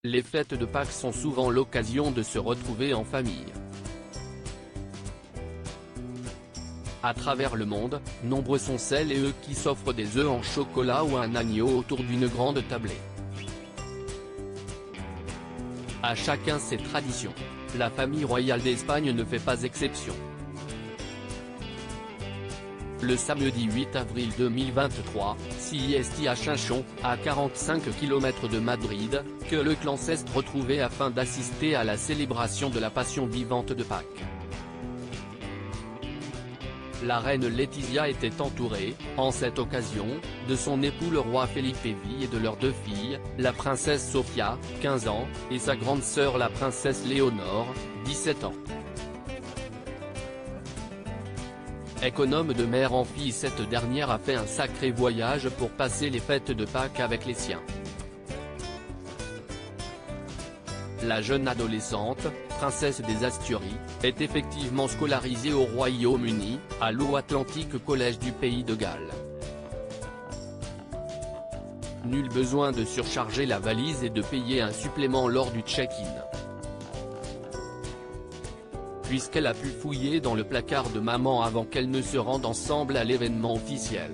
Les fêtes de Pâques sont souvent l'occasion de se retrouver en famille. À travers le monde, nombreux sont celles et eux qui s'offrent des œufs en chocolat ou un agneau autour d'une grande tablée. À chacun ses traditions. La famille royale d'Espagne ne fait pas exception. Le samedi 8 avril 2023, c'est à Chinchón, à 45 km de Madrid, que le clan s'est retrouvé afin d'assister à la célébration de la Passion vivante de Pâques. La reine Laetitia était entourée, en cette occasion, de son époux le roi Felipe V et de leurs deux filles, la princesse Sofia, 15 ans, et sa grande sœur la princesse Léonore, 17 ans. Économe de mère en fille, cette dernière a fait un sacré voyage pour passer les fêtes de Pâques avec les siens. La jeune adolescente, princesse des Asturies, est effectivement scolarisée au Royaume-Uni, à l'Atlantic College du pays de Galles. Nul besoin de surcharger la valise et de payer un supplément lors du check-in, puisqu'elle a pu fouiller dans le placard de maman avant qu'elle ne se rende ensemble à l'événement officiel.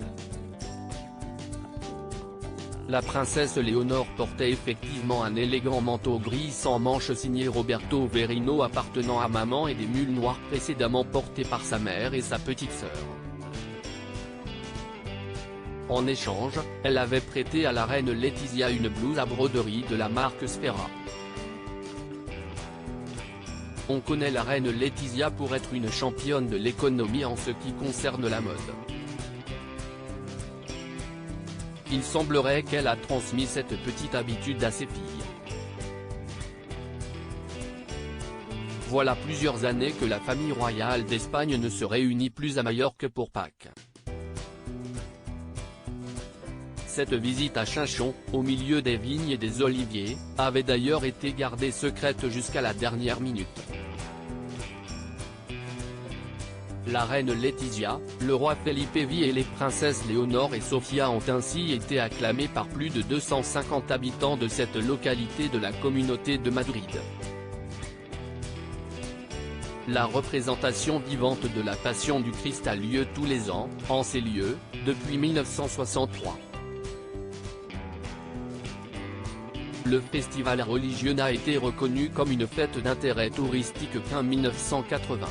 La princesse Léonore portait effectivement un élégant manteau gris sans manches signé Roberto Verino appartenant à maman et des mules noires précédemment portées par sa mère et sa petite sœur. En échange, elle avait prêté à la reine Laetitia une blouse à broderie de la marque Sfera. On connaît la reine Laetitia pour être une championne de l'économie en ce qui concerne la mode. Il semblerait qu'elle a transmis cette petite habitude à ses filles. Voilà plusieurs années que la famille royale d'Espagne ne se réunit plus à Majorque pour Pâques. Cette visite à Chinchón, au milieu des vignes et des oliviers, avait d'ailleurs été gardée secrète jusqu'à la dernière minute. La reine Laetitia, le roi Felipe V et les princesses Léonore et Sofia ont ainsi été acclamés par plus de 250 habitants de cette localité de la communauté de Madrid. La représentation vivante de la Passion du Christ a lieu tous les ans, en ces lieux, depuis 1963. Le festival religieux n'a été reconnu comme une fête d'intérêt touristique qu'en 1980.